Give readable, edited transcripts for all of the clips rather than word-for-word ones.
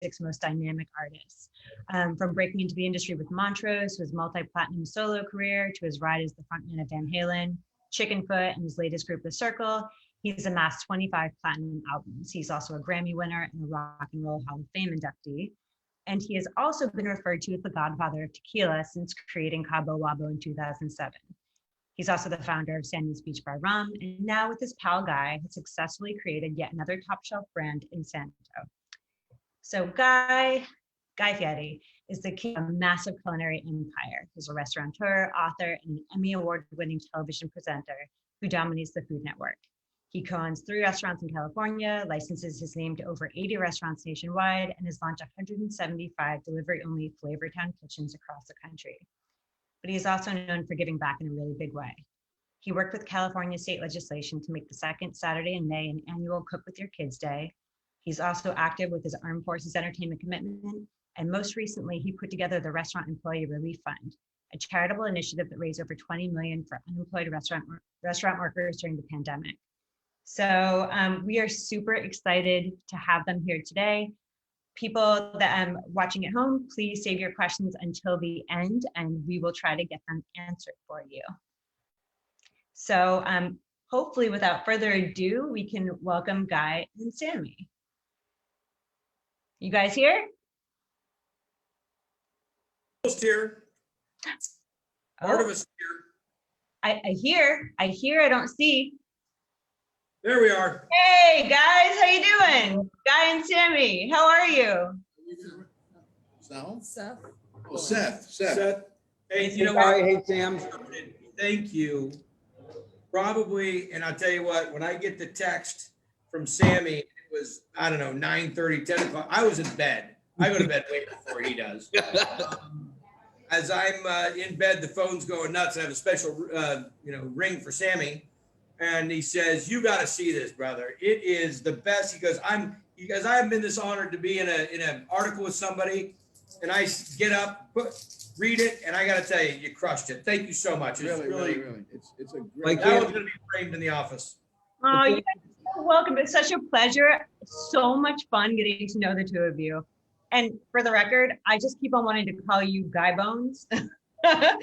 music's most dynamic artists. From breaking into the industry with Montrose, to his multi-platinum solo career, to his ride as the frontman of Van Halen, Chickenfoot, and his latest group, The Circle, he's amassed 25 platinum albums. He's also a Grammy winner and a Rock and Roll Hall of Fame inductee. And he has also been referred to as the godfather of tequila since creating Cabo Wabo in 2007. He's also the founder of Sammy's Beach Bar Rum, and now with his pal Guy, has successfully created yet another top shelf brand in Santo. So Guy Fieri is the king of a massive culinary empire. He's a restaurateur, author, and an Emmy Award-winning television presenter who dominates the Food Network. He co-owns 3 restaurants in California, licenses his name to over 80 restaurants nationwide, and has launched 175 delivery-only Flavortown kitchens across the country. But he's also known for giving back in a really big way. He worked with California state legislation to make the second Saturday in May an annual Cook with Your Kids Day. He's also active with his Armed Forces Entertainment commitment, and most recently, he put together the Restaurant Employee Relief Fund, a charitable initiative that raised over $20 million for unemployed restaurant workers during the pandemic. So we are super excited to have them here today. People that are watching at home, please save your questions until the end, and we will try to get them answered for you. So hopefully, without further ado, we can welcome Guy and Sammy. You guys here? Almost here. Part of us here. I hear, I don't see. There we are. Hey guys, how you doing? Guy and Sammy, how are you? Seth. Oh, Seth. Hey, you know what? Hey, Sam. Thank you. Probably, and I'll tell you what, when I get the text from Sammy, it was, I don't know, 9:30, 10 o'clock. I was in bed. I go to bed way before he does. As I'm in bed, the phone's going nuts. I have a special, ring for Sammy. And he says, "You got to see this, brother. It is the best." He goes, I haven't been this honored to be in an article with somebody, and I get up, read it, and I got to tell you, you crushed it. Thank you so much. Really. It's a great. That one's going to be framed in the office. Oh, you guys are so welcome. It's such a pleasure. So much fun getting to know the two of you. And for the record, I just keep on wanting to call you Guy Bones. Guy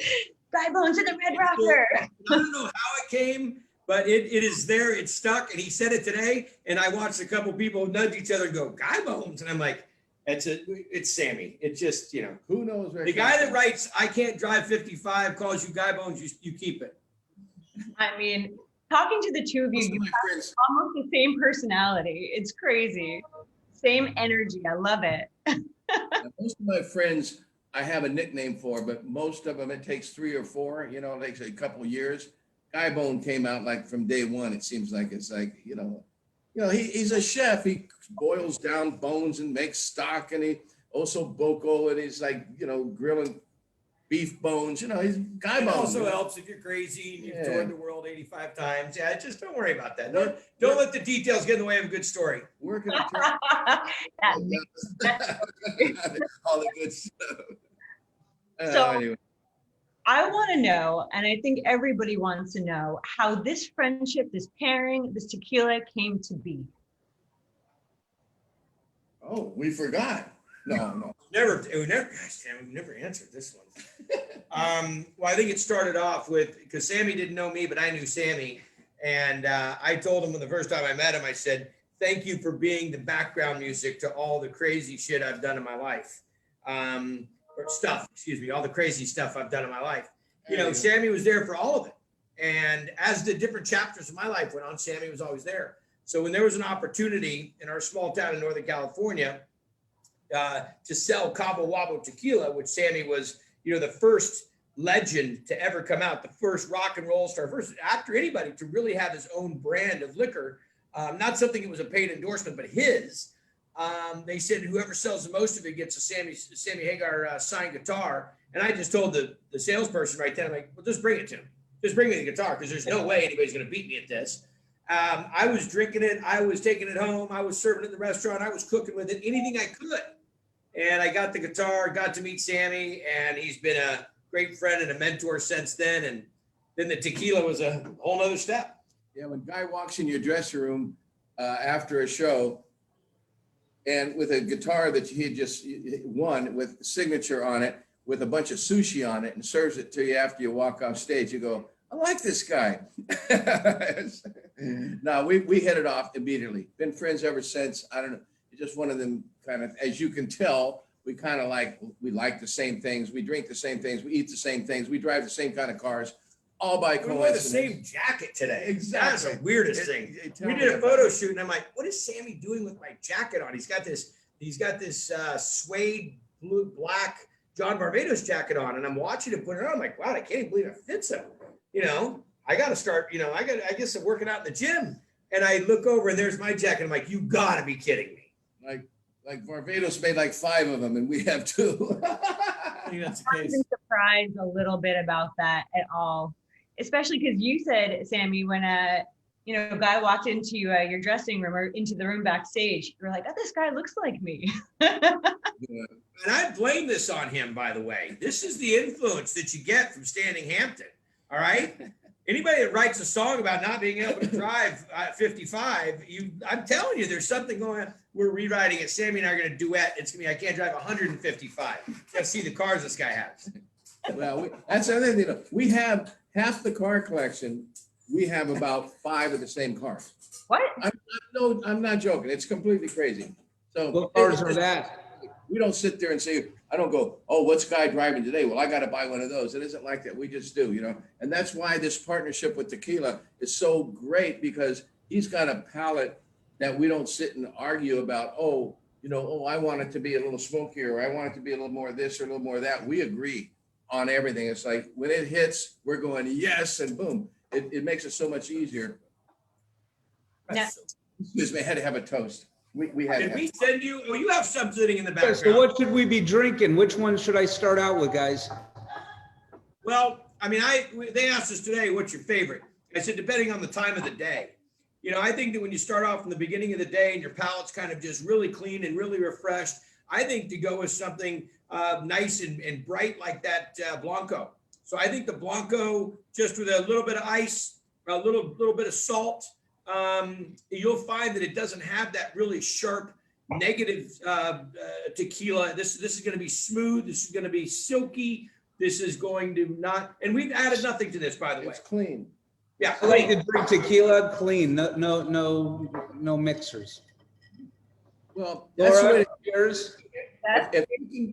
Bones in the Red Rocker. I don't know how it came. But it is there, it's stuck, and he said it today, and I watched a couple people nudge each other and go, Guy Bones, and I'm like, it's Sammy. It's just, Who knows? The guy that writes, I can't drive 55, calls you Guy Bones, you keep it. I mean, talking to the two of you, you have almost the same personality. It's crazy. Same energy, I love it. Most of my friends, I have a nickname for, but most of them, it takes 3 or 4, it takes a couple of years. Guy Bone came out like from day one. It seems like it's like, he's a chef. He boils down bones and makes stock, and he also boco, and he's like, grilling beef bones. He's Guy Bone. It also helps if you're crazy and you've toured the world 85 times. Yeah, just don't worry about that. Don't let the details get in the way of a good story. Working all the good stuff. So, anyway. I want to know, and I think everybody wants to know, how this friendship, this pairing, this tequila came to be. Oh, we forgot. No. We never answered this one. Well, I think it started off with, because Sammy didn't know me, but I knew Sammy. And I told him when the first time I met him, I said, thank you for being the background music to all the crazy shit I've done in my life. All the crazy stuff I've done in my life. Sammy was there for all of it. And as the different chapters of my life went on, Sammy was always there. So when there was an opportunity in our small town in Northern California to sell Cabo Wabo tequila, which Sammy was, the first legend to ever come out, the first rock and roll star, first actor, anybody to really have his own brand of liquor, not something that was a paid endorsement, but his. They said whoever sells the most of it gets a Sammy Hagar signed guitar. And I just told the salesperson right then, I'm like, well, just bring it to him. Just bring me the guitar, because there's no way anybody's going to beat me at this. I was drinking it. I was taking it home. I was serving it in the restaurant. I was cooking with it, anything I could. And I got the guitar, got to meet Sammy, and he's been a great friend and a mentor since then. And then the tequila was a whole nother step. Yeah, when Guy walks in your dressing room after a show, and with a guitar that he had just won with signature on it, with a bunch of sushi on it, and serves it to you after you walk off stage. You go, I like this guy. No, we hit it off immediately. Been friends ever since. I don't know. It's just one of them kind of, as you can tell, we like the same things. We drink the same things. We eat the same things. We drive the same kind of cars, all by coincidence. We wore the same jacket today. Exactly. That's the weirdest thing. We did a photo shoot, and I'm like, what is Sammy doing with my jacket on? He's got this suede blue black John Barbados jacket on, and I'm watching him put it on. I'm like, wow, I can't even believe it fits him. I got to start, I guess I'm working out in the gym, and I look over and there's my jacket. I'm like, you gotta be kidding me. Like Barbados made like 5 of them and we have 2. I think that's the I've case. been surprised a little bit about that at all, especially because you said, Sammy, when a guy walked into your dressing room or into the room backstage, you were like, oh, this guy looks like me. And I blame this on him, by the way. This is the influence that you get from Standing Hampton. All right. Anybody that writes a song about not being able to drive 55, I'm telling you, there's something going on. We're rewriting it. Sammy and I are going to duet. It's going to be, I can't drive 155. Let's see the cars this guy has. Well, that's the other thing. We have half the car collection. We have about 5 of the same cars. What? I'm not joking. It's completely crazy. So What cars are that? we don't sit there and say, I don't go, oh, what's Guy driving today? Well, I got to buy one of those. It isn't like that. We just do, and that's why this partnership with Tequila is so great, because he's got a palate that we don't sit and argue about, I want it to be a little smokier, or I want it to be a little more of this or a little more of that. We agree on everything. It's like when it hits, we're going, yes, and boom. It makes it so much easier. Yeah. Excuse me, I had to have a toast. We had. Did we send you? Oh, you have some sitting in the Yeah, background. so what should we be drinking? Which one should I start out with, guys? Well, I mean, they asked us today, what's your favorite? I said, depending on the time of the day. I think that when you start off in the beginning of the day and your palate's kind of just really clean and really refreshed, I think to go with something nice and bright like that Blanco. So I think the Blanco, just with a little bit of ice, a little bit of salt, you'll find that it doesn't have that really sharp negative tequila. This is going to be smooth. This is going to be silky. This is going to not, and we've added nothing to this, by the way. It's clean. Yeah, I like to drink tequila clean, no mixers. Well, that's the Laura, way yours? if you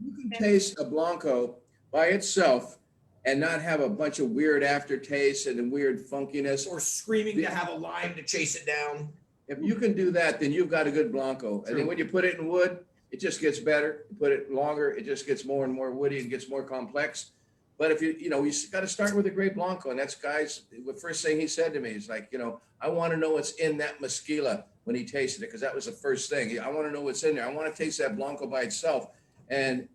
can taste a Blanco by itself and not have a bunch of weird aftertaste and weird funkiness. or screaming to have a lime to chase it down. If you can do that, then you've got a good Blanco. And then when you put it in wood, it just gets better. You put it longer, it just gets more and more woody and gets more complex. But if you got to start with a great Blanco. And that's the first thing he said to me is like, I want to know what's in that Mesquila when he tasted it, because that was the first thing. I want to know what's in there. I want to taste that Blanco by itself. And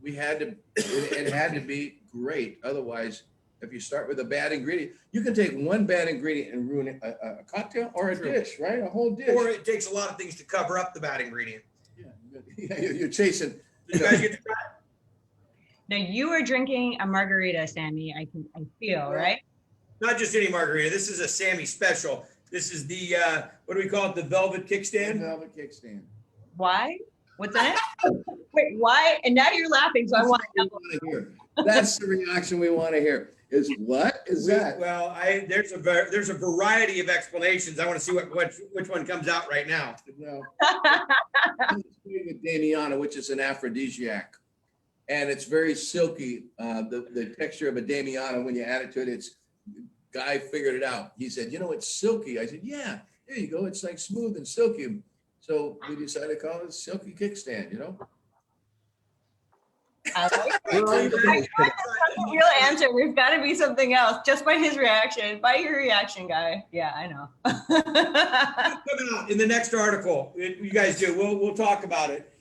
it had to be great. Otherwise, if you start with a bad ingredient, you can take one bad ingredient and ruin a cocktail or a dish, right? A whole dish. Or it takes a lot of things to cover up the bad ingredient. Yeah, you're chasing. Did you guys get to try it? Now you were drinking a margarita, Sammy. I feel right. Not just any margarita. This is a Sammy special. This is the what do we call it? The velvet kickstand. Velvet kickstand. Why? What's in it? Wait, why? And now you're laughing, so I want to know. That's the reaction we want to hear. Is what is that? Well, there's a variety of explanations. I want to see which one comes out right now. No. With Damiana, which is an aphrodisiac, and it's very silky. The texture of a Damiana, when you add it to it, Guy figured it out. He said, it's silky. I said, yeah, there you go. It's like smooth and silky. So we decided to call it Silky Kickstand, I like it. Real answer. There's got to be something else. Just by his reaction, by your reaction, Guy. Yeah, I know. Coming out in the next article, you guys do. We'll talk about it.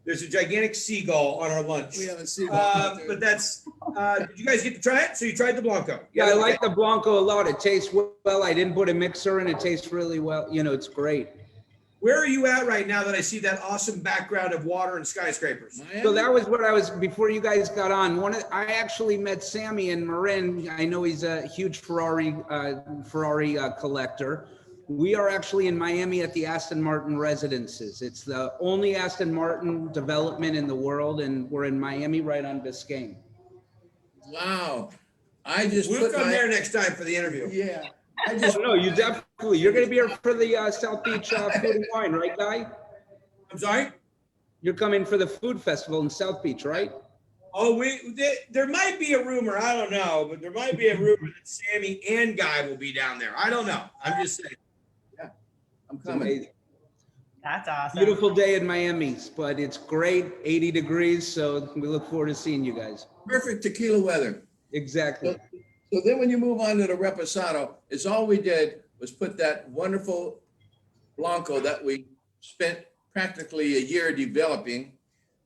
There's a gigantic seagull on our lunch. We have a seagull. But that's. Did you guys get to try it? So you tried the Blanco? Yeah, I like the Blanco a lot. It tastes well. I didn't put a mixer in. It tastes really well. It's great. Where are you at right now that I see that awesome background of water and skyscrapers? So that was what I was, before you guys got on. I actually met Sammy in Marin. I know he's a huge Ferrari collector. We are actually in Miami at the Aston Martin residences. It's the only Aston Martin development in the world, and we're in Miami right on Biscayne. Wow. I just We'll put come my, there next time for the interview. yeah, I just, No, you definitely, you're gonna be here for the South Beach Food and Wine, right, Guy? I'm sorry? You're coming for the food festival in South Beach, right? Oh, there might be a rumor, I don't know, but there might be a rumor that Sammy and Guy will be down there. I don't know. I'm just saying. I'm It's coming. amazing. That's awesome. Beautiful day in Miami, but it's great, 80 degrees, so we look forward to seeing you guys. Perfect tequila weather. Exactly. So then when you move on to the Reposado, it's all we did was put that wonderful Blanco that we spent practically a year developing.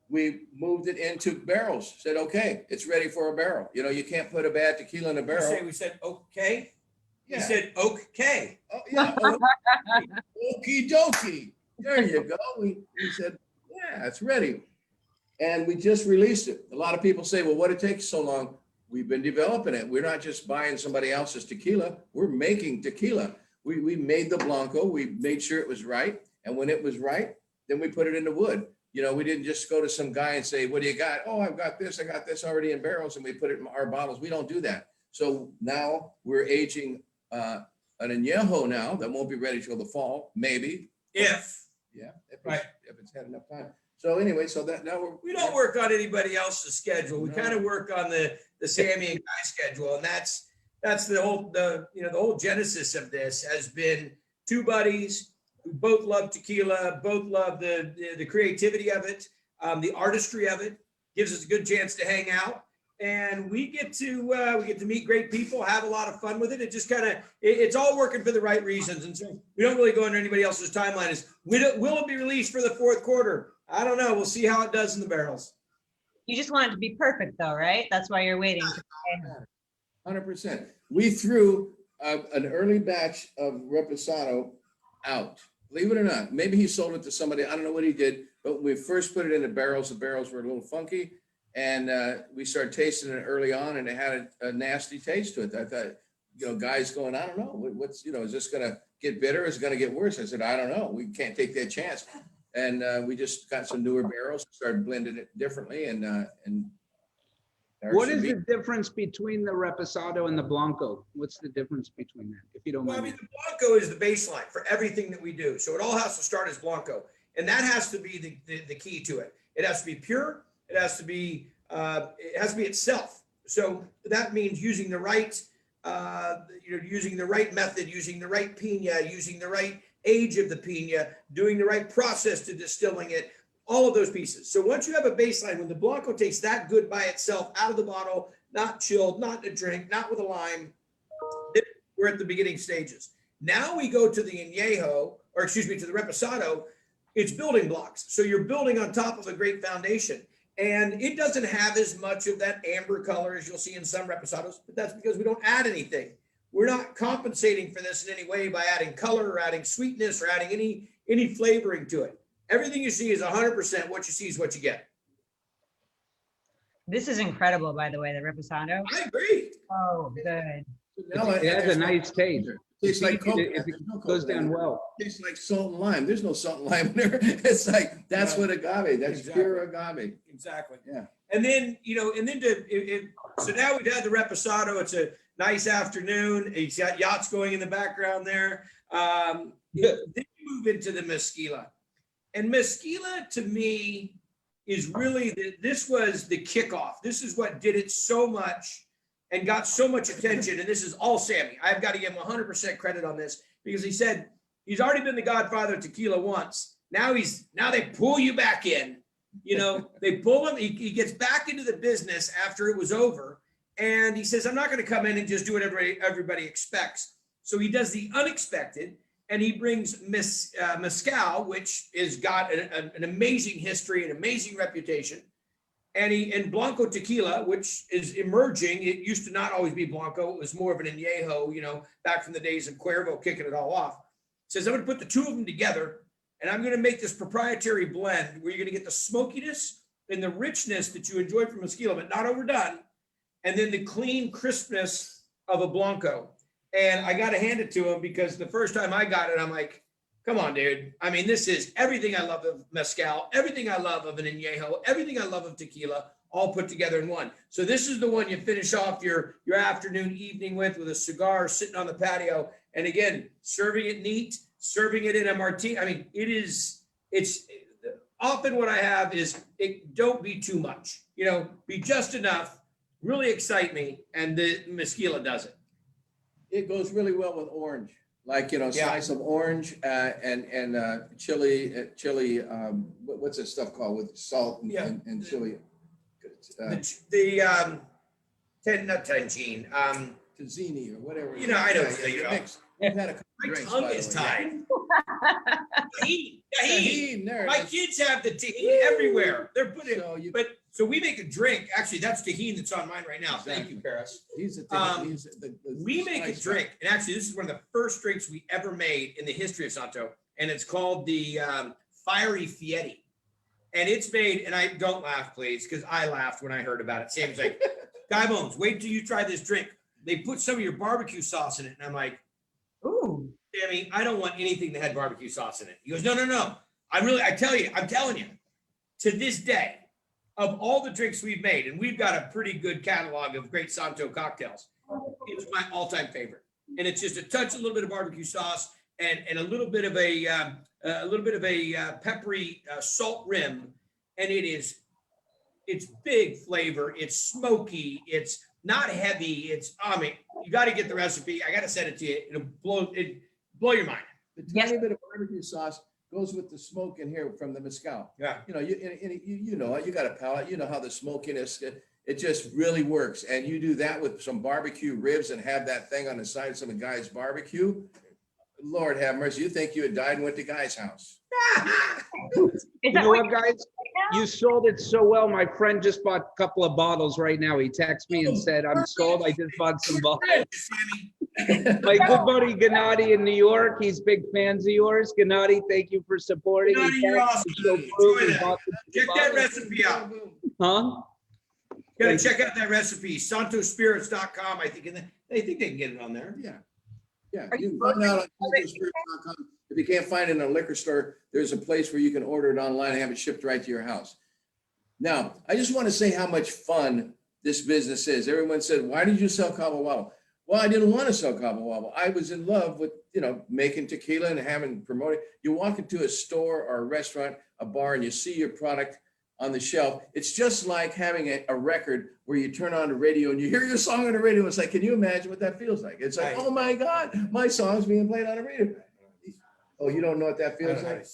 We moved it into barrels, said, okay, it's ready for a barrel. You know, you can't put a bad tequila in a barrel. We said, okay. Yeah. You said, okay. Oh, yeah. Okie dokie. There you go. We said, yeah, it's ready. And we just released it. A lot of people say, well, what it takes so long? We've been developing it. We're not just buying somebody else's tequila. We're making tequila. We made the Blanco. We made sure it was right. And when it was right, then we put it in the wood. You know, we didn't just go to some guy and say, what do you got? Oh, I've got this. I got this already in barrels. And we put it in our bottles. We don't do that. So now we're aging an añejo now that won't be ready till the fall, maybe. If. Yeah. If Right. it's had enough time. So anyway, so that now We don't work on anybody else's schedule. We No. kind of work on the Sammy and Guy schedule. And that's the whole genesis of this has been two buddies who both love tequila, both love the creativity of it, the artistry of it, gives us a good chance to hang out. And we get to meet great people, have a lot of fun with it. It just it's all working for the right reasons. And so we don't really go under anybody else's timeline. Will it be released for the fourth quarter? I don't know. We'll see how it does in the barrels. You just want it to be perfect though, right? That's why you're waiting. 100%. We threw an early batch of Reposado out. Believe it or not, maybe he sold it to somebody. I don't know what he did, but when we first put it in the barrels were a little funky, and we started tasting it early on, and it had a nasty taste to it. I thought, guys going, I don't know, what's, is this going to get bitter? Is it going to get worse? I said, I don't know. We can't take that chance. And we just got some newer barrels, started blending it differently, and What is the difference between the Reposado and the Blanco? What's the difference between that, if you don't Well, I mind? mean, the Blanco is the baseline for everything that we do. So it all has to start as Blanco. And that has to be the key to it. It has to be pure. It has to be itself. So that means using the right, using the right method, using the right pina, using the right age of the pina, doing the right process to distilling it, all of those pieces. So once you have a baseline, when the Blanco tastes that good by itself, out of the bottle, not chilled, not a drink, not with a lime, then we're at the beginning stages. Now we go to the añejo, to the Reposado. It's building blocks. So you're building on top of a great foundation. And it doesn't have as much of that amber color as you'll see in some Reposados, but that's because we don't add anything. We're not compensating for this in any way by adding color or adding sweetness or adding any flavoring to it. Everything you see is 100%. What you see is what you get. This is incredible, by the way, the Reposado. I agree. Oh, good. It has a nice taste. Tastes like Coke. If it goes down well. Tastes like salt and lime. There's no salt and lime in there. It's like, that's what agave, that's Exactly. pure agave. Exactly. Yeah. And then, so now we've had the Reposado. It's a nice afternoon. It's got yachts going in the background there. Then you move into the Mezquila. And Mezquila to me is really, this was the kickoff. This is what did it so much and got so much attention. And this is all Sammy. I've got to give him 100% credit on this because he said he's already been the godfather of tequila once. Now they pull you back in. They pull him. He gets back into the business after it was over. And he says, I'm not going to come in and just do what everybody expects. So he does the unexpected. And he brings Mezcal, which has got an amazing history, an amazing reputation. And Blanco tequila, which is emerging. It used to not always be Blanco. It was more of an añejo, back from the days of Cuervo kicking it all off. Says, I'm going to put the two of them together, and I'm going to make this proprietary blend where you're going to get the smokiness and the richness that you enjoy from Mezquila, but not overdone. And then the clean crispness of a Blanco. And I got to hand it to him because the first time I got it, I'm like, come on, dude. I mean, this is everything I love of mezcal, everything I love of an añejo, everything I love of tequila, all put together in one. So this is the one you finish off your afternoon, evening with a cigar sitting on the patio. And again, serving it neat, serving it in a martini. I mean, it's often what I have is don't be too much, be just enough, really excite me. And the mezquila does it. It goes really well with orange, like, slice of orange and chili, what's that stuff called with salt and chili? Not tangine. Tzatzini or whatever. I don't think We've had a couple my drinks, tongue by the is way. tied. Tahini. There it My is. kids have the tahini everywhere. They're putting So so we make a drink. Actually, that's tahini that's on mine right now. Thank you, Paris. We make a drink, and actually, this is one of the first drinks we ever made in the history of Santo, and it's called the Fiery Fieri. And it's made, and I don't laugh, please, because I laughed when I heard about it. Sam's like, Guy Bones, wait till you try this drink. They put some of your barbecue sauce in it, and I'm like, Ooh. Sammy, I don't want anything that had barbecue sauce in it. He goes, no. I'm telling you, to this day, of all the drinks we've made, and we've got a pretty good catalog of great Santo cocktails, it's my all-time favorite. And it's just a little bit of barbecue sauce and a little bit of a peppery salt rim. And it's big flavor. It's smoky. It's not heavy. You got to get the recipe. I got to send it to you. It'll blow your mind. The tiny bit of barbecue sauce goes with the smoke in here from the mezcal. Yeah. You got a palate. You know how the smokiness, it just really works. And you do that with some barbecue ribs and have that thing on the side of some guy's barbecue. Lord have mercy. You think you had died and went to Guy's house. You know what, guys? You sold it so well. My friend just bought a couple of bottles right now. He texted me and said, I'm sold. I just bought some bottles. My good buddy Gennady in New York, he's big fans of yours. Gennady, thank you for supporting. Gennady, you're awesome. Check that recipe out. Huh? Gotta check out that recipe, santospirits.com. I think they can get it on there. Yeah. You can find out on santospirits.com. If you can't find it in a liquor store, there's a place where you can order it online and have it shipped right to your house. Now, I just want to say how much fun this business is. Everyone said, why did you sell Cabo Wabo? Well, I didn't want to sell Cabo Wabo. I was in love with, making tequila and having promoted. You walk into a store or a restaurant, a bar, and you see your product on the shelf. It's just like having a record where you turn on the radio and you hear your song on the radio. It's like, can you imagine what that feels like? It's like, oh my God, my song's being played on the radio. Oh, you don't know what that feels like?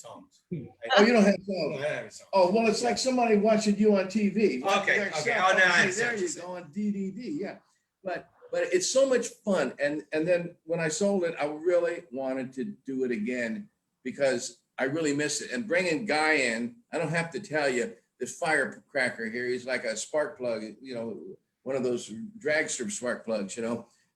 Oh, you don't have songs. Oh, well, it's like somebody watching you on TV. Okay. Oh, no, there you go on DDD. Yeah, but it's so much fun. And then when I sold it, I really wanted to do it again because I really miss it. And bringing Guy in, I don't have to tell you, this firecracker here, he's like a spark plug, one of those dragster spark plugs,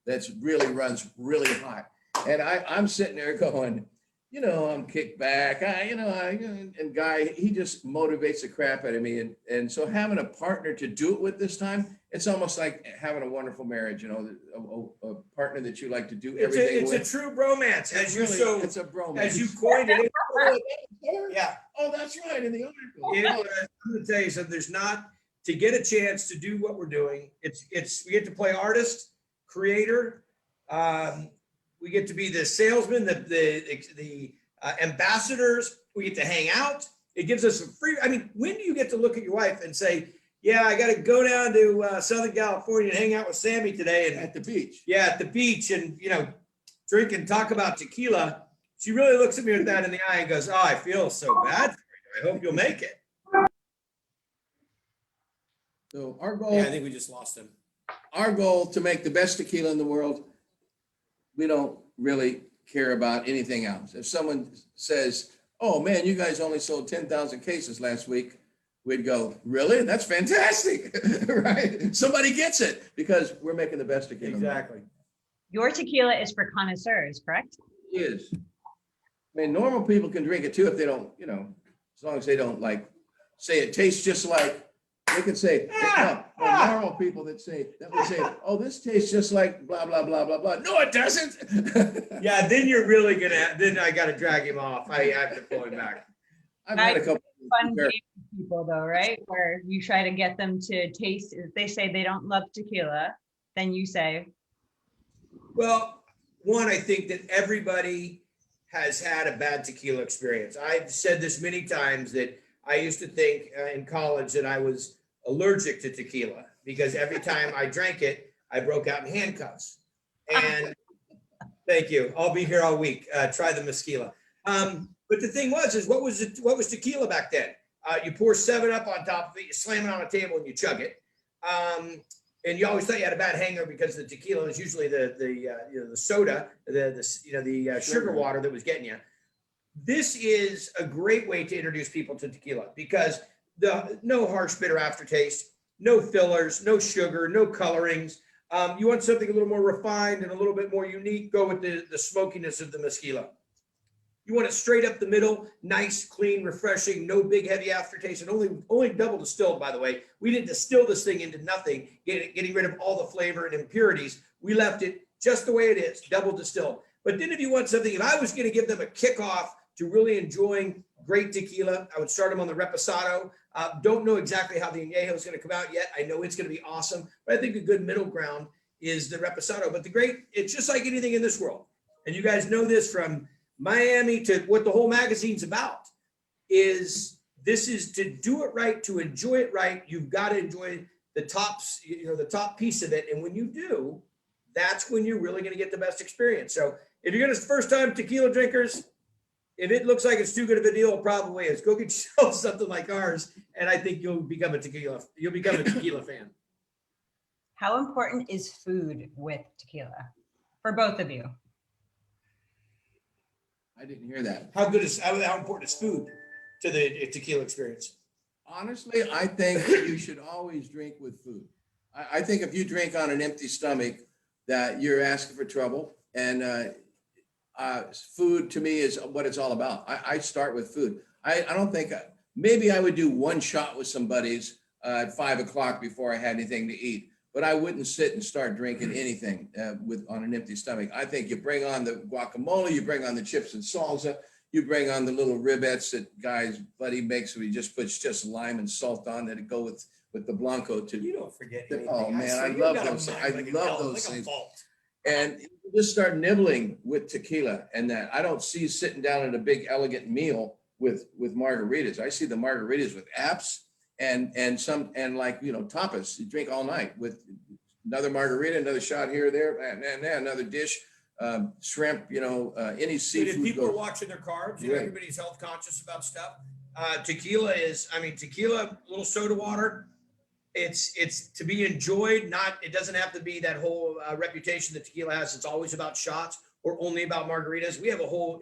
that's really runs really hot. And I'm sitting there going, I'm kicked back, and Guy, he just motivates the crap out of me. And so having a partner to do it with this time, it's almost like having a wonderful marriage, a partner that you like to do everything with. It's a true bromance, It's a bromance. As you coined it. Yeah. Oh, that's right, in the article. I'm going to tell you something. There's not, to get a chance to do what we're doing, we get to play artist, creator, we get to be the salesman, the ambassadors. We get to hang out. It gives us a free. When do you get to look at your wife and say, "Yeah, I got to go down to Southern California and hang out with Sammy today"? And at the beach. Yeah, at the beach, and drink and talk about tequila. She really looks at me with that in the eye and goes, "Oh, I feel so bad for you. I hope you'll make it." So our goal. Yeah, I think we just lost him. Our goal to make the best tequila in the world. We don't really care about anything else. If someone says, "Oh man, you guys only sold 10,000 cases last week," we'd go, "Really? That's fantastic." Right? Somebody gets it because we're making the best tequila. Exactly. Your tequila is for connoisseurs, correct? It is. Normal people can drink it too if they don't, as long as they don't say it tastes just like They could say, no, normal people that would say, oh, this tastes just like blah, blah, blah, blah, blah. No, it doesn't. Yeah, then you're really then I got to drag him off. I have to pull him back. I've had a couple. Fun game with people though, right? Where you try to get them to taste, if they say they don't love tequila, then you say, well, one, I think that everybody has had a bad tequila experience. I've said this many times that I used to think in college that I was allergic to tequila because every time I drank it, I broke out in handcuffs. And thank you. I'll be here all week. Try the mezquila. But the thing is what was tequila back then? You pour 7-Up on top of it, you slam it on a table and you chug it. And you always thought you had a bad hangover because the tequila is usually the soda, the sugar water that was getting you. This is a great way to introduce people to tequila because no harsh bitter aftertaste, no fillers, no sugar, no colorings. You want something a little more refined and a little bit more unique, go with the smokiness of the mezquila. You want it straight up the middle, nice, clean, refreshing, no big heavy aftertaste, and only double distilled, by the way. We didn't distill this thing into nothing, getting rid of all the flavor and impurities. We left it just the way it is, double distilled. But then if you want something, if I was going to give them a kickoff to really enjoying great tequila, I would start them on the Reposado. Don't know exactly how the Añejo is going to come out yet. I know it's going to be awesome, but I think a good middle ground is the Reposado. But it's just like anything in this world. And you guys know this from Miami to what the whole magazine's about is to do it right, to enjoy it right. You've got to enjoy the top piece of it. And when you do, that's when you're really going to get the best experience. So if you're going to first time tequila drinkers, if it looks like it's too good of a deal, it probably is. Go get yourself something like ours. And I think you'll become a tequila fan. how important is food with tequila for both of you? I didn't hear that. How important is food to the tequila experience? Honestly, I think you should always drink with food. I think if you drink on an empty stomach, that you're asking for trouble. And food to me is what it's all about. I start with food. I don't think, maybe I would do one shot with some buddies at 5 o'clock before I had anything to eat. But I wouldn't sit and start drinking anything on an empty stomach. I think you bring on the guacamole, you bring on the chips and salsa, you bring on the little ribets that Guy's buddy makes, where he just puts just lime and salt on that go with the Blanco. You don't forget anything. Oh man, I love those things. I love those things. And you just start nibbling with tequila and that. I don't see sitting down at a big elegant meal with margaritas. I see the margaritas with apps. And like, tapas, you drink all night with another margarita, another shot here or there, and another dish, shrimp, any seafood. If people are watching their carbs, everybody's health conscious about stuff. Tequila, a little soda water. It's to be enjoyed. It doesn't have to be that whole reputation that tequila has. It's always about shots or only about margaritas. We have a whole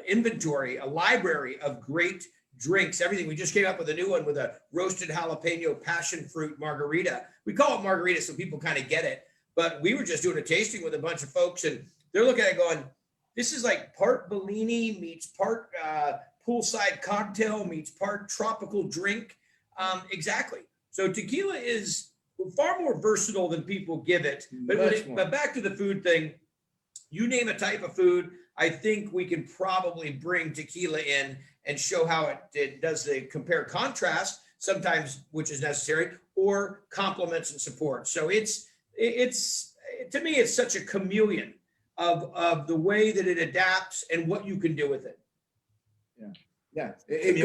inventory, a library of great drinks, everything. We just came up with a new one with a roasted jalapeno passion fruit margarita. We call it margarita so people kind of get it, but we were just doing a tasting with a bunch of folks and they're looking at it going, this is like part Bellini meets part poolside cocktail meets part tropical drink. Exactly. So tequila is far more versatile than people give it. But back to the food thing, you name a type of food, I think we can probably bring tequila in and show how it does the compare contrast sometimes, which is necessary, or complements and support. So it's to me, it's such a chameleon of the way that it adapts and what you can do with it. Yeah. It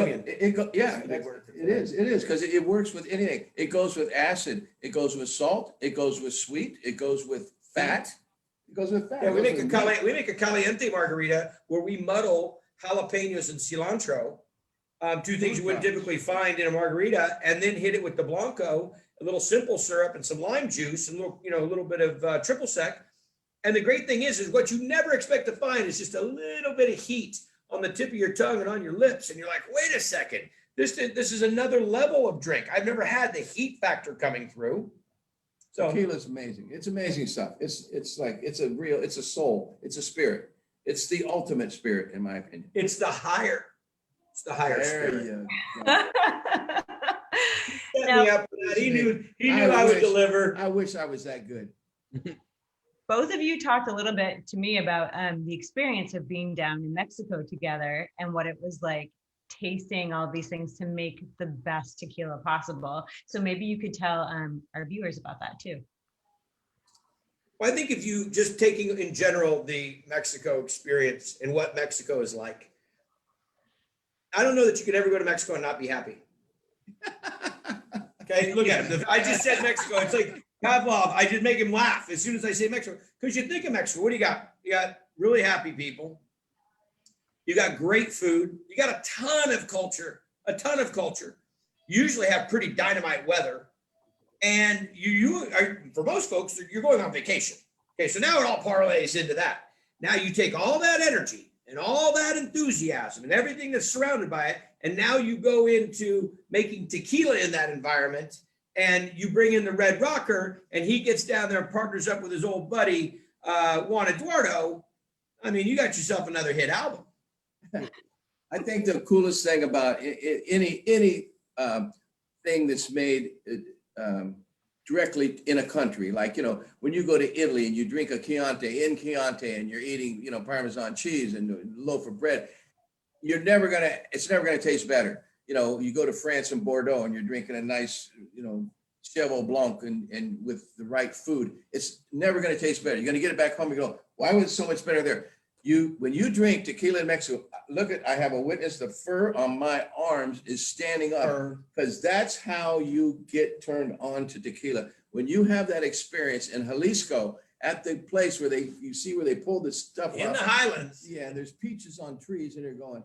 is because it works with anything. It goes with acid. It goes with salt. It goes with sweet. It goes with fat. Yeah, we make a Caliente Margarita where we muddle jalapenos and cilantro, two things you wouldn't typically find in a margarita, and then hit it with the Blanco, a little simple syrup and some lime juice, and a little bit of triple sec. And the great thing is what you never expect to find is just a little bit of heat on the tip of your tongue and on your lips, and you're like, wait a second, this is another level of drink. I've never had the heat factor coming through. So tequila is amazing. It's amazing stuff. It's a soul. It's a spirit. It's the ultimate spirit, in my opinion. It's the higher spirit. set me up for that. He knew I would deliver. I wish I was that good. Both of you talked a little bit to me about the experience of being down in Mexico together and what it was like tasting all these things to make the best tequila possible. So maybe you could tell our viewers about that too. Well, I think if you just taking in general the Mexico experience and what Mexico is like, I don't know that you could ever go to Mexico and not be happy. Okay, look at him. I just said Mexico. It's like Pavlov. I just make him laugh as soon as I say Mexico. Because you think of Mexico, what do you got? You got really happy people. You got great food. You got a ton of culture. You usually have pretty dynamite weather. And you are, for most folks, you're going on vacation. Okay, so now it all parlays into that. Now you take all that energy and all that enthusiasm and everything that's surrounded by it, and now you go into making tequila in that environment, and you bring in the Red Rocker, and he gets down there and partners up with his old buddy, Juan Eduardo. I mean, you got yourself another hit album. I think the coolest thing about any thing that's made directly in a country, like, you know, when you go to Italy and you drink a Chianti and you're eating, you know, Parmesan cheese and a loaf of bread, it's never gonna taste better. You know, you go to France and Bordeaux and you're drinking a nice, you know, Cheval Blanc and with the right food, it's never gonna taste better. You're gonna get it back home and go, why was it so much better there? When you drink tequila in Mexico, I have a witness, the fur on my arms is standing up, because that's how you get turned on to tequila. When you have that experience in Jalisco at the place where you see where they pull this stuff in up. the highlands. Yeah, and there's peaches on trees and you're going,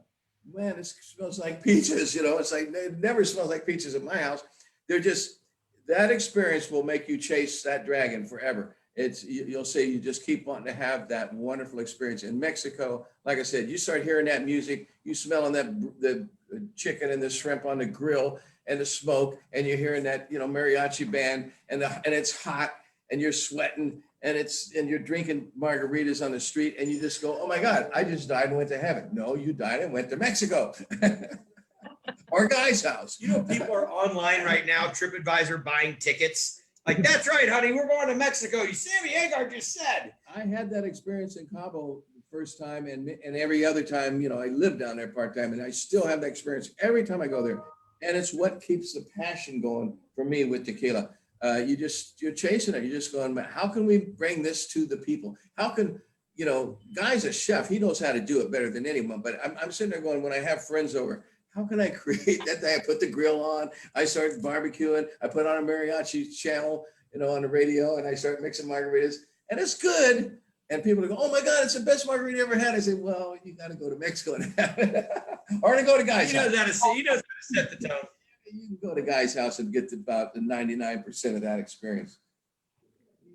man, this smells like peaches. You know, it's like, it never smells like peaches at my house. That experience will make you chase that dragon forever. You'll say you just keep wanting to have that wonderful experience in Mexico. Like I said, you start hearing that music, you smelling the chicken and the shrimp on the grill and the smoke, and you're hearing that, you know, mariachi band, and it's hot and you're sweating and you're drinking margaritas on the street, and you just go, oh my God, I just died and went to heaven. No, you died and went to Mexico. Or Guy's house. You know, people are online right now, TripAdvisor, buying tickets. Like, that's right, honey, we're going to Mexico. Sammy Hagar just said. I had that experience in Cabo the first time, and every other time, you know, I lived down there part-time, and I still have that experience every time I go there. And it's what keeps the passion going for me with tequila. You're chasing it. You're just going, how can we bring this to the people? How can, you know, Guy's a chef. He knows how to do it better than anyone. But I'm sitting there going, when I have friends over, how can I create that thing? I put the grill on, I start barbecuing, I put on a mariachi channel, you know, on the radio, and I start mixing margaritas, and it's good. And people go, oh my God, it's the best margarita I ever had. I say, well, you got to go to Mexico and have it. Or to go to Guy's house. He knows how to set the tone. You can go to Guy's house and get about the 99% of that experience.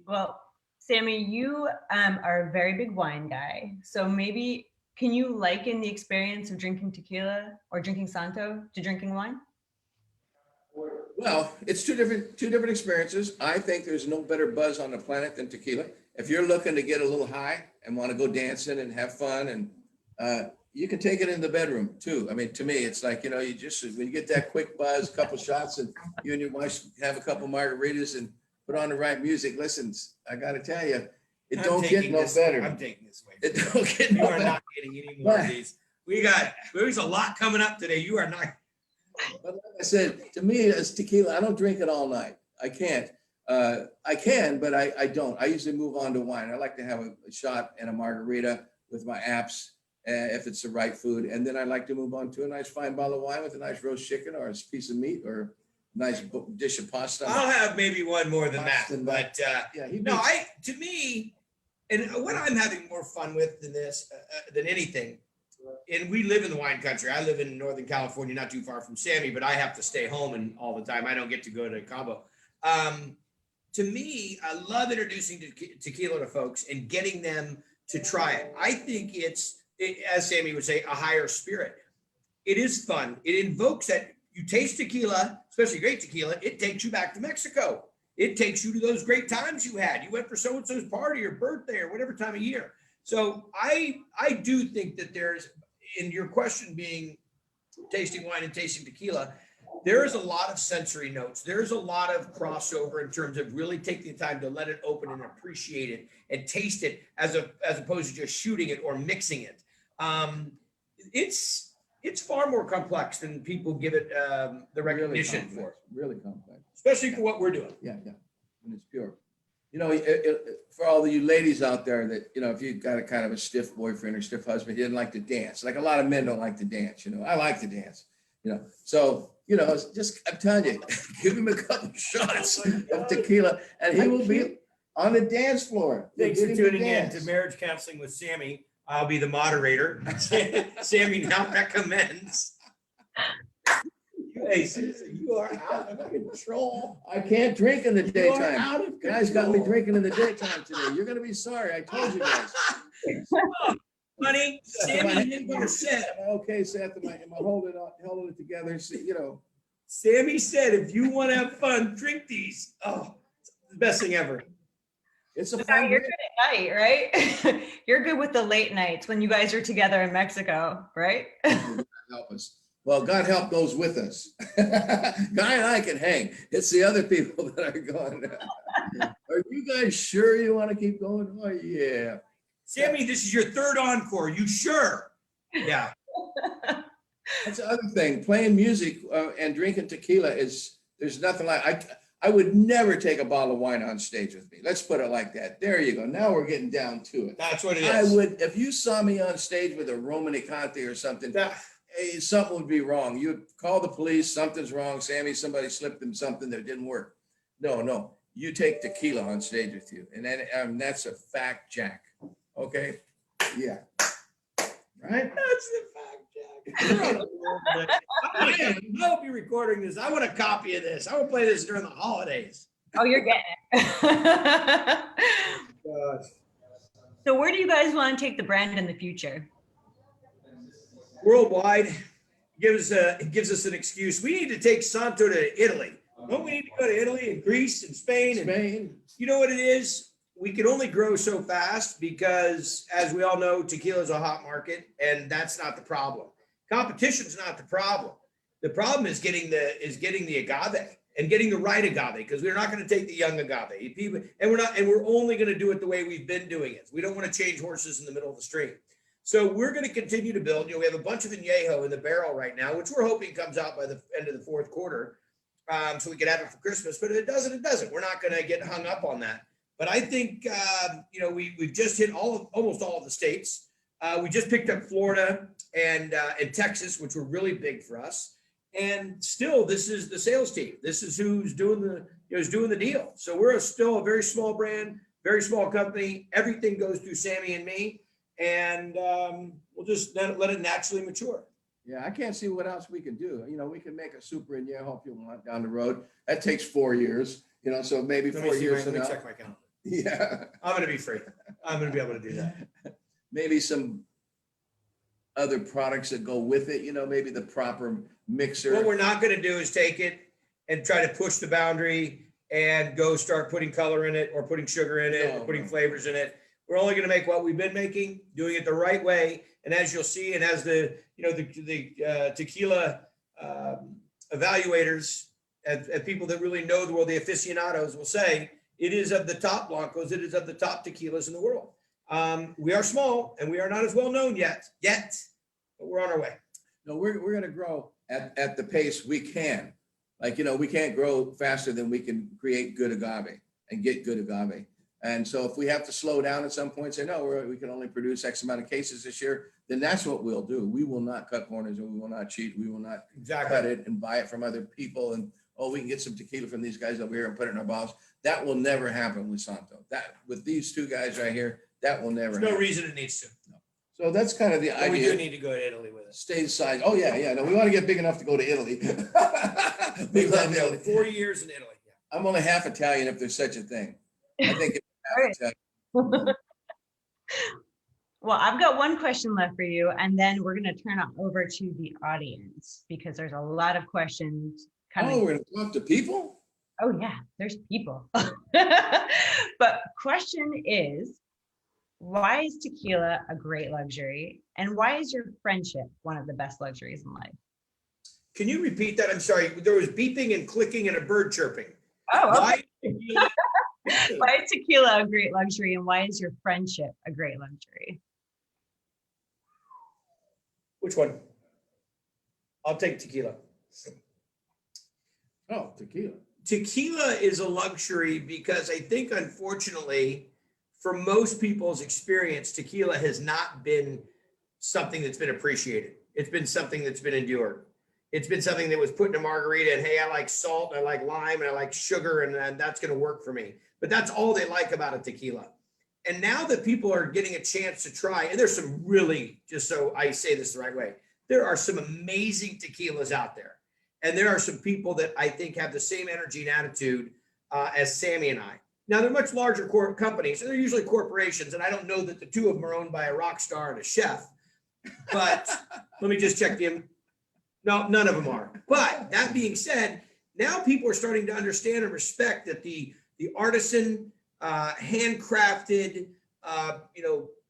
Well, Sammy, you are a very big wine guy. So maybe, can you liken the experience of drinking tequila or drinking Santo to drinking wine? Well, it's two different experiences. I think there's no better buzz on the planet than tequila. If you're looking to get a little high and want to go dancing and have fun, and you can take it in the bedroom too. I mean, to me, it's like, you know, when you get that quick buzz, couple shots, and you and your wife have a couple margaritas and put on the right music. Listen, I got to tell you, it don't get no better. I'm taking this way. It don't get no better. You are not getting any more of these. There's a lot coming up today. You are not. But like I said, to me, it's tequila. I don't drink it all night. I can't. I can, but I don't. I usually move on to wine. I like to have a shot and a margarita with my apps, if it's the right food. And then I like to move on to a nice fine bottle of wine with a nice roast chicken or a piece of meat or a nice dish of pasta. I'll have maybe one more than that. But yeah, to me, and what I'm having more fun with than anything, and we live in the wine country. I live in Northern California, not too far from Sammy, but I have to stay home and all the time. I don't get to go to Cabo. To me, I love introducing tequila to folks and getting them to try it. I think it's, as Sammy would say, a higher spirit. It is fun. It invokes that. You taste tequila, especially great tequila, it takes you back to Mexico. It takes you to those great times you had. You went for so-and-so's party or birthday or whatever time of year. So I do think that there's, in your question being tasting wine and tasting tequila, there is a lot of sensory notes. There's a lot of crossover in terms of really taking the time to let it open and appreciate it and taste it as opposed to just shooting it or mixing it. It's far more complex than people give it the recognition for. Really complex. Especially for what we're doing. Yeah, and it's pure. You know, for all of you ladies out there that, you know, if you've got a kind of a stiff boyfriend or stiff husband, he doesn't like to dance. Like a lot of men don't like to dance, you know. I like to dance, you know. So, you know, just, I'm telling you, give him a couple shots of tequila and he will be on the dance floor. Thanks for tuning in to Marriage Counseling with Sammy. I'll be the moderator. Sammy now recommends. Hey, seriously, you are out of control. I can't drink in the daytime. Out of control. Guys got me drinking in the daytime today. You're gonna be sorry. I told you guys. Honey, Sammy didn't go to set. Okay, Seth, am I holding it together? See, you know. Sammy said, if you want to have fun, drink these. Oh, it's the best thing ever. It's a So fun you're day. good at night, right? You're good with the late nights when you guys are together in Mexico, right? Help us. Well, God help those with us. Guy and I can hang. It's the other people that are going. Are you guys sure you want to keep going? Oh, yeah. Sammy, this is your third encore. You sure? Yeah. That's the other thing. Playing music and drinking tequila there's nothing like, I would never take a bottle of wine on stage with me. Let's put it like that. There you go. Now we're getting down to it. That's what it is. I would, if you saw me on stage with a Romanée-Conti or something, something would be wrong. You'd call the police, something's wrong. Sammy, somebody slipped him something that didn't work. No. You take tequila on stage with you. And then that's a fact, Jack. Okay? Yeah. Right? That's the fact, Jack. I'll be recording this. I want a copy of this. I want to play this during the holidays. Oh, you're getting it. So where do you guys want to take the brand in the future? Worldwide gives us an excuse. We need to take Santo to Italy. Don't we need to go to Italy and Greece and Spain? Spain. You know what it is? We can only grow so fast because, as we all know, tequila is a hot market, and that's not the problem. Competition's not the problem. The problem is getting the agave and getting the right agave, because we're not going to take the young agave. And we're only going to do it the way we've been doing it. We don't want to change horses in the middle of the stream. So we're going to continue to build. You know, we have a bunch of añejo in the barrel right now, which we're hoping comes out by the end of the fourth quarter, so we can have it for Christmas. But if it doesn't, it doesn't. We're not going to get hung up on that. But I think you know, we've just hit almost all of the states. We just picked up Florida and Texas, which were really big for us. And still, this is the sales team. This is who's doing the deal. So we're still a very small brand, very small company. Everything goes through Sammy and me. And we'll just let it naturally mature. Yeah, I can't see what else we can do. You know, we can make a super añejo if you want down the road. That takes 4 years. You know, so maybe 4 years from now. Let me check my calendar. Yeah, I'm going to be free. I'm going to be able to do that. maybe some other products that go with it. You know, maybe the proper mixer. What we're not going to do is take it and try to push the boundary and go start putting color in it or putting sugar in it or putting flavors in it. We're only going to make what we've been making, doing it the right way. And as you'll see, and as the tequila evaluators and people that really know the world, the aficionados will say, it is of the top blancos, it is of the top tequilas in the world. We are small and we are not as well known yet, but we're on our way. No, we're going to grow at the pace we can. Like, you know, we can't grow faster than we can create good agave and get good agave. And so if we have to slow down at some point, say, no, we can only produce X amount of cases this year, then that's what we'll do. We will not cut corners and we will not cheat. We will not cut it and buy it from other people. And, we can get some tequila from these guys over here and put it in our bottles. That will never happen with Santo. That with these two guys right here, that will never happen. No reason it needs to. No. So that's kind of the idea. We do need to go to Italy with it. State size. Oh, yeah. No, we want to get big enough to go to Italy. We love Italy. 4 years in Italy. Yeah. I'm only half Italian if there's such a thing. I think it's half Italian. Well, I've got one question left for you, and then we're going to turn it over to the audience because there's a lot of questions coming. Oh, we're going to talk to people? Oh, yeah, there's people. But question is, why is tequila a great luxury? And why is your friendship one of the best luxuries in life? Can you repeat that? I'm sorry. There was beeping and clicking and a bird chirping. Oh, okay. Why? Why is tequila a great luxury, and why is your friendship a great luxury? Which one? I'll take tequila. Oh, tequila. Tequila is a luxury because I think, unfortunately, for most people's experience, tequila has not been something that's been appreciated. It's been something that's been endured. It's been something that was put in a margarita and, hey, I like salt, and I like lime, and I like sugar, and that's going to work for me. But that's all they like about a tequila. And now that people are getting a chance to try, and there's some really, just so I say this the right way, there are some amazing tequilas out there. And there are some people that I think have the same energy and attitude as Sammy and I. Now, they're much larger companies, and they're usually corporations, and I don't know that the two of them are owned by a rock star and a chef. But let me just check them. No, none of them are. But that being said, now people are starting to understand and respect that the artisan, handcrafted,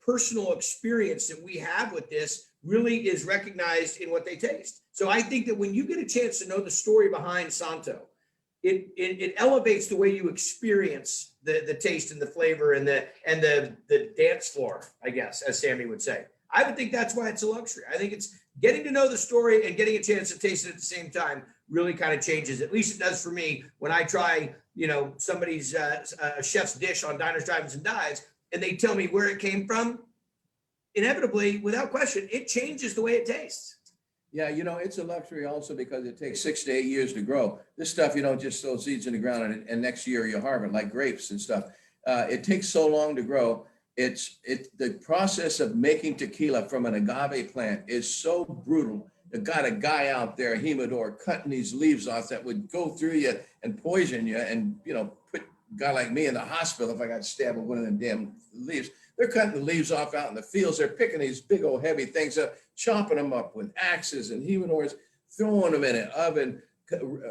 personal experience that we have with this really is recognized in what they taste. So I think that when you get a chance to know the story behind Santo, it elevates the way you experience the taste and the flavor and the dance floor, I guess, as Sammy would say. I would think that's why it's a luxury. I think it's getting to know the story and getting a chance to taste it at the same time really kind of changes. At least it does for me when I try, somebody's chef's dish on Diners, Drive-Ins, and Dives, and they tell me where it came from. Inevitably, without question, it changes the way it tastes. Yeah, it's a luxury also because it takes 6 to 8 years to grow. This stuff, you don't just sow seeds in the ground and next year you harvest, like grapes and stuff. It takes so long to grow. The process of making tequila from an agave plant is so brutal. You got a guy out there, a humidor, cutting these leaves off that would go through you and poison you and, put a guy like me in the hospital if I got stabbed with one of them damn leaves. They're cutting the leaves off out in the fields. They're picking these big old heavy things up, chopping them up with axes and humidors, throwing them in an oven.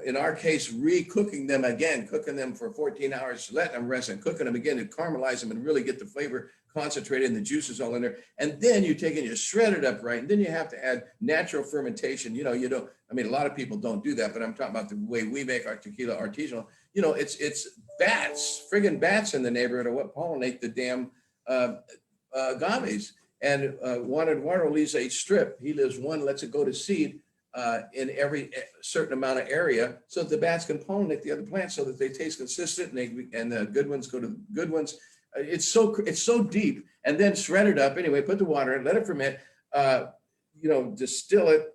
In our case, re-cooking them again, cooking them for 14 hours, letting them rest and cooking them again to caramelize them and really get the flavor concentrated and the juices all in there. And then you take it and you shred it up right. And then you have to add natural fermentation. A lot of people don't do that, but I'm talking about the way we make our tequila artisanal. It's bats, friggin' bats in the neighborhood are what pollinate the damn agaves. And Juan Eduardo leaves a strip. He lives one, lets it go to seed in every certain amount of area so that the bats can pollinate the other plants so that they taste consistent and the good ones go to the good ones. It's so deep. And then shred it up anyway, put the water in, let it ferment, distill it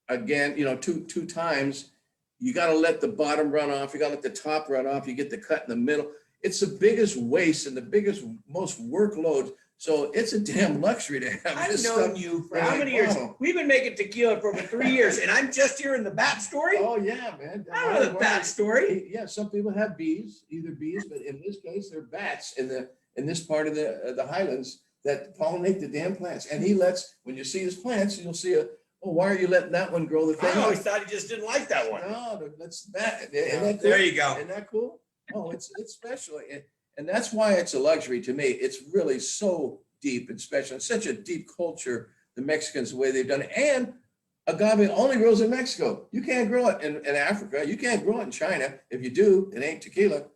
again, two times. You got to let the bottom run off. You got to let the top run off. You get the cut in the middle. It's the biggest waste and the biggest, most workload. So it's a damn luxury to have. I've known you for how many years? We've been making tequila for over 3 years, and I'm just hearing the bat story. Oh yeah, man. I don't know the bat story. Yeah, some people have bees, but in this case, they're bats in this part of the highlands that pollinate the damn plants. And he lets, when you see his plants, you'll see why are you letting that one grow the thing? I always thought he just didn't like that one. No, that's that. Isn't that cool? There you go. Isn't that cool? Oh, it's special. And that's why it's a luxury to me. It's really so deep and special. It's such a deep culture, the Mexicans, the way they've done it. And agave only grows in Mexico. You can't grow it in Africa. You can't grow it in China. If you do, it ain't tequila,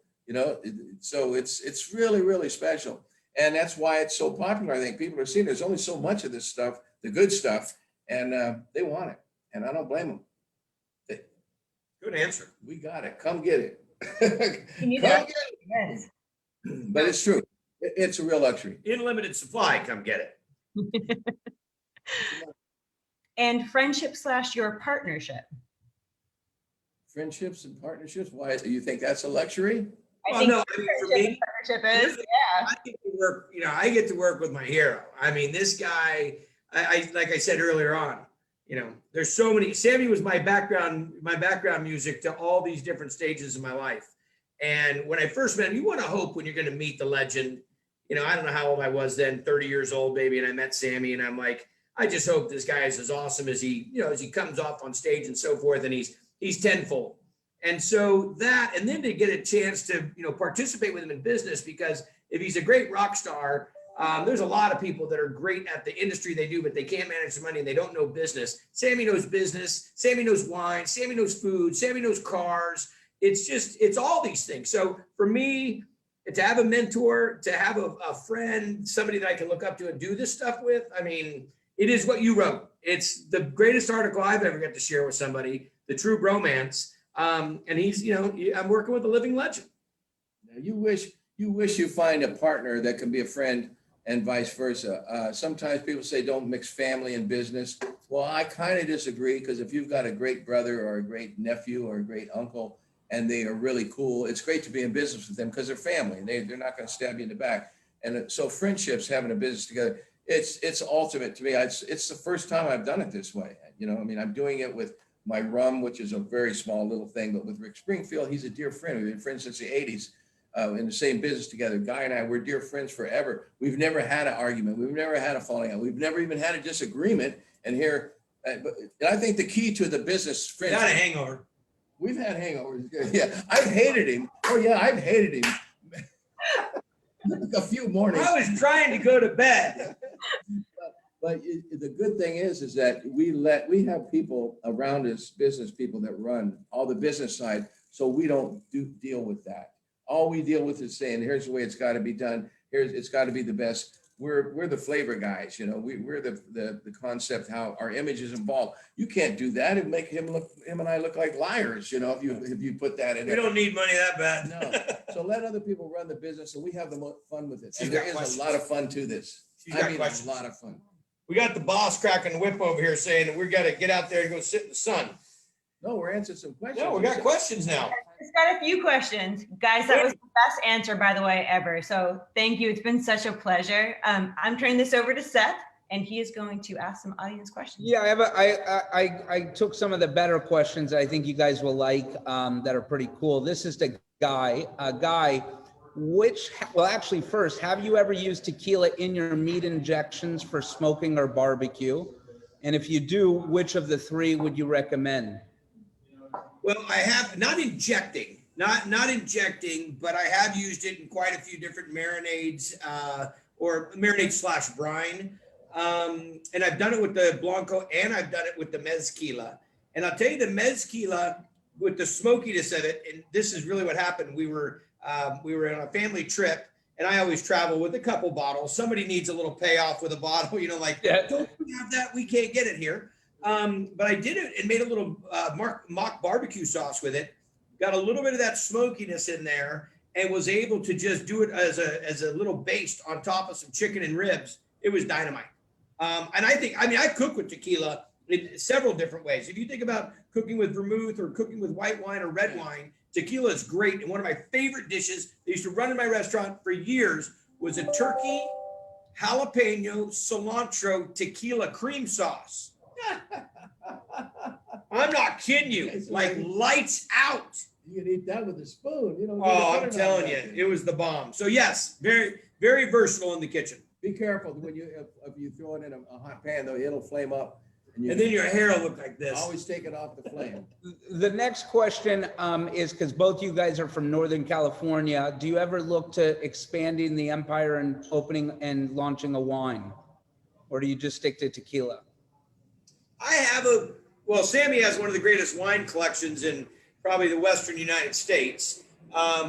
So it's really, really special. And that's why it's so popular. I think people are seeing there's only so much of this stuff, the good stuff, and they want it. And I don't blame them. Good answer. We got it. Come get it. You need that. Yes. But it's true. It's a real luxury. In limited supply, come get it. And friendship / your partnership. Friendships and partnerships. Why do you think that's a luxury? For me, partnership is, yeah. I get to work with my hero. I mean, this guy, I like I said earlier on, there's so many. Sammy was my background music to all these different stages of my life. And when I first met him, you want to hope when you're going to meet the legend. I don't know how old I was then, 30 years old, maybe. And I met Sammy and I'm like, I just hope this guy is as awesome as he comes off on stage and so forth. And he's tenfold. And so and then to get a chance to, participate with him in business, because if he's a great rock star, There's a lot of people that are great at the industry they do, but they can't manage the money and they don't know business. Sammy knows business. Sammy knows wine. Sammy knows food. Sammy knows cars. It's all these things. So for me, to have a mentor, to have a friend, somebody that I can look up to and do this stuff with, I mean, it is what you wrote. It's the greatest article I've ever got to share with somebody, the true bromance. And he's, I'm working with a living legend. Now, you wish you find a partner that can be a friend and vice versa. Sometimes people say don't mix family and business. Well, I kind of disagree, because if you've got a great brother or a great nephew or a great uncle and they are really cool, it's great to be in business with them because they're family and they're not going to stab you in the back. And so friendships, having a business together, it's ultimate to me. It's the first time I've done it this way. I'm doing it with my rum, which is a very small little thing, but with Rick Springfield, he's a dear friend. We've been friends since the 80s. In the same business together. Guy and I, we're dear friends forever. We've never had an argument. We've never had a falling out. We've never even had a disagreement. And here, and I think the key to the business friendship. Got a hangover. We've had hangovers. Yeah, I've hated him. Oh yeah, I've hated him. A few mornings. I was trying to go to bed. But the good thing is that we have people around us, business people that run all the business side, so we don't deal with that. All we deal with is saying, here's the way it's got to be done. It's got to be the best. We're the flavor guys, we're the concept, how our image is involved. You can't do that and make him and I look like liars, if you put that in. We don't need money that bad. No. So let other people run the business and we have the most fun with it. And there is a lot of fun to this. A lot of fun. We got the boss cracking the whip over here saying that we got to get out there and go sit in the sun. No, we're answering some questions. No, we got questions now. Just got a few questions. Guys, that was the best answer, by the way, ever. So thank you. It's been such a pleasure. I'm turning this over to Seth, and he is going to ask some audience questions. Yeah, I took some of the better questions I think you guys will like that are pretty cool. This is to Guy. Guy, actually first, have you ever used tequila in your meat injections for smoking or barbecue? And if you do, which of the three would you recommend? Well, I have not injecting, but I have used it in quite a few different marinades or marinade / brine. And I've done it with the Blanco and I've done it with the Mezquila. And I'll tell you the Mezquila with the smokiness of it. And this is really what happened. We were on a family trip and I always travel with a couple bottles. Somebody needs a little payoff with a bottle, don't you have that? We can't get it here. But I did it and made a little mock barbecue sauce with it, got a little bit of that smokiness in there and was able to just do it as a little baste on top of some chicken and ribs. It was dynamite. And I cook with tequila in several different ways. If you think about cooking with vermouth or cooking with white wine or red wine, tequila is great. And one of my favorite dishes that used to run in my restaurant for years was a turkey, jalapeno, cilantro, tequila cream sauce. I'm not kidding you. Like lights out. You can eat that with a spoon. I'm telling you, it was the bomb. So yes, very, very versatile in the kitchen. Be careful when if you throw it in a hot pan, though, it'll flame up. And then your hair will look like this. Always take it off the flame. The next question is, because both you guys are from Northern California, do you ever look to expanding the empire and opening and launching a wine? Or do you just stick to tequila? Sammy has one of the greatest wine collections in probably the Western United States,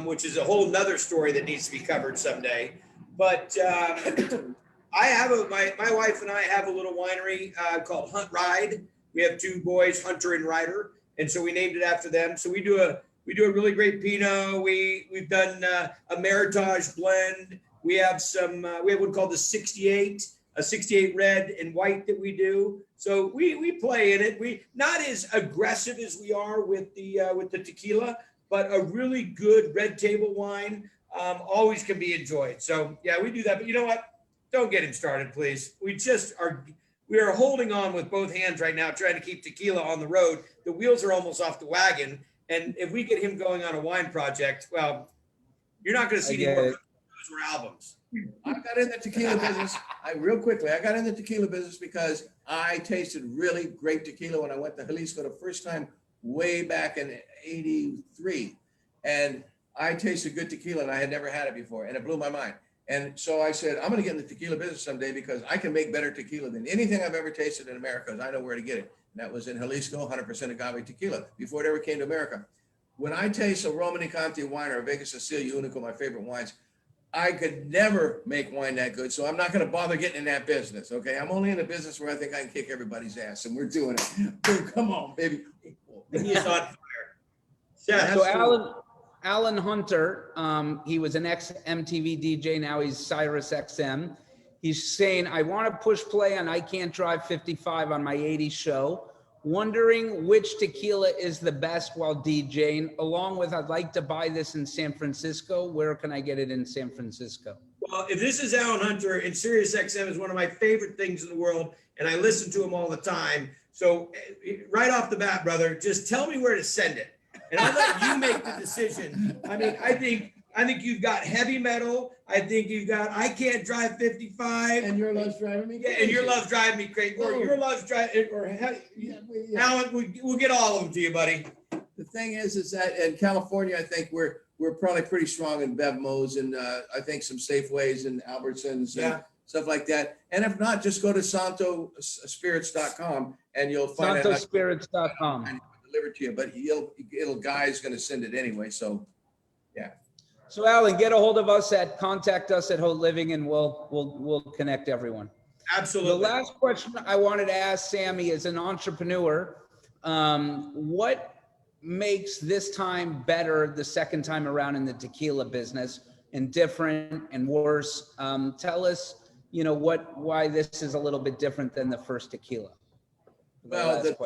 which is a whole nother story that needs to be covered someday. But my wife and I have a little winery called Hunt Ride. We have two boys, Hunter and Ryder, and so we named it after them. So we do a really great Pinot. We've done a Meritage blend. We have one called the 68. A 68 red and white that we do. So we play in it. We not as aggressive as we are with the tequila, but a really good red table wine always can be enjoyed. So yeah, we do that. But you know what? Don't get him started, please. We are holding on with both hands right now, trying to keep tequila on the road. The wheels are almost off the wagon. And if we get him going on a wine project, well, you're not going to see any more albums. I got in the tequila business. I got in the tequila business because I tasted really great tequila when I went to Jalisco the first time way back in '83. And I tasted good tequila and I had never had it before. And it blew my mind. And so I said, I'm going to get in the tequila business someday because I can make better tequila than anything I've ever tasted in America, because I know where to get it. And that was in Jalisco, 100% agave tequila, before it ever came to America. When I taste a Romani Conti wine or a Vega Sicilia Unico, my favorite wines, I could never make wine that good. So I'm not going to bother getting in that business. Okay. I'm only in a business where I think I can kick everybody's ass, and we're doing it. Dude, come on, baby. He's on fire. Yeah, So Alan Hunter, he was an ex-MTV DJ. Now he's Sirius XM. He's saying, I want to push play on I Can't Drive 55 on my 80s show. Wondering which tequila is the best while DJing, along with I'd like to buy this in San Francisco. Where can I get it in San Francisco? Well, if this is Alan Hunter, and Sirius XM is one of my favorite things in the world, and I listen to him all the time. So right off the bat, brother, just tell me where to send it, and I'll let you make the decision. I mean, I think you've got heavy metal. I think you've got I Can't Drive 55. And your love's driving me crazy. Yeah, and your love's driving me crazy. Or your love's driving, Alan, we'll get all of them to you, buddy. The thing is that in California, I think we're probably pretty strong in Bevmos and I think some Safeways and Albertsons and stuff like that. And if not, just go to santospirits.com and you'll find santospirits.com and deliver to you. But Guy's going to send it anyway. So, yeah. So Alan, get a hold of us contact us at Haute Living, and we'll connect everyone. Absolutely. The last question I wanted to ask Sammy, as an entrepreneur, what makes this time better the second time around in the tequila business, and different and worse? Tell us, why this is a little bit different than the first tequila. Well, the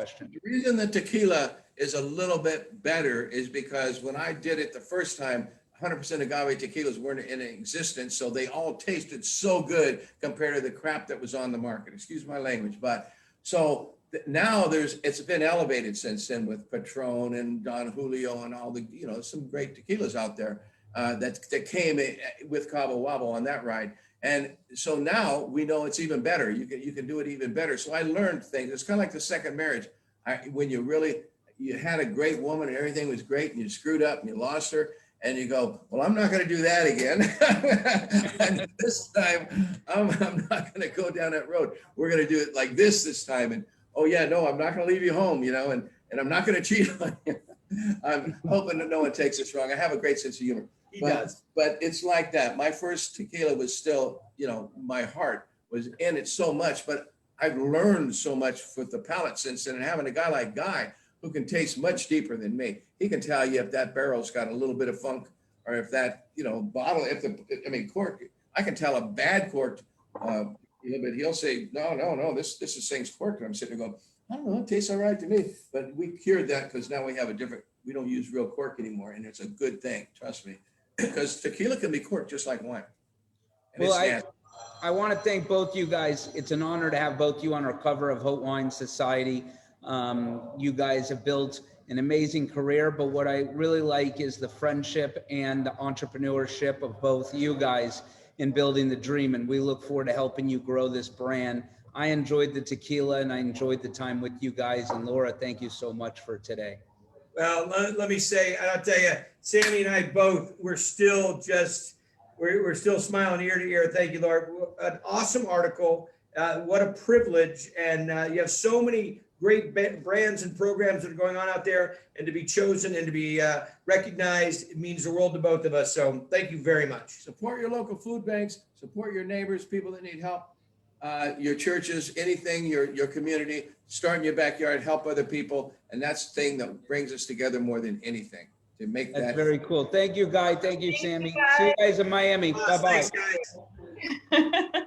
reason the tequila is a little bit better is because when I did it the first time, 100% agave tequilas weren't in existence, so they all tasted so good compared to the crap that was on the market. Excuse my language, but so now it's been elevated since then with Patron and Don Julio and all the some great tequilas out there that came with Cabo Wabo on that ride. And so now we know it's even better. You can do it even better. So I learned things. It's kind of like the second marriage. When you had a great woman and everything was great, and you screwed up and you lost her. And you go, well, I'm not going to do that again. And this time, I'm not going to go down that road. We're going to do it like this time. And, oh, yeah, no, I'm not going to leave you home, and I'm not going to cheat on you. I'm hoping that no one takes this wrong. I have a great sense of humor. He does. But it's like that. My first tequila was still, my heart was in it so much. But I've learned so much with the palate since then. And having a guy like Guy, who can taste much deeper than me. He can tell you if that barrel's got a little bit of funk, or if that, bottle, cork, I can tell a bad corked, but he'll say, no, this thing's corked. And I'm sitting there going, I don't know, it tastes all right to me. But we cured that because now we have we don't use real cork anymore. And it's a good thing, trust me, because tequila can be corked just like wine. And well, I want to thank both you guys. It's an honor to have both you on our cover of Haute Wine Society. You guys have built an amazing career, but what I really like is the friendship and the entrepreneurship of both you guys in building the dream. And we look forward to helping you grow this brand. I enjoyed the tequila and I enjoyed the time with you guys. And Laura, thank you so much for today. Well, let me say, I'll tell you, Sammy and I both, we're still smiling ear to ear. Thank you, Laura. An awesome article. What a privilege. And you have so many great brands and programs that are going on out there, and to be chosen and to be recognized, it means the world to both of us. So thank you very much. Support your local food banks, support your neighbors, people that need help, your churches, anything, your community, start in your backyard, help other people. And that's the thing that brings us together more than anything, to make That's very cool. Thank you, Guy. Thank you, Sammy. See you guys in Miami. Bye-bye. Thanks, guys.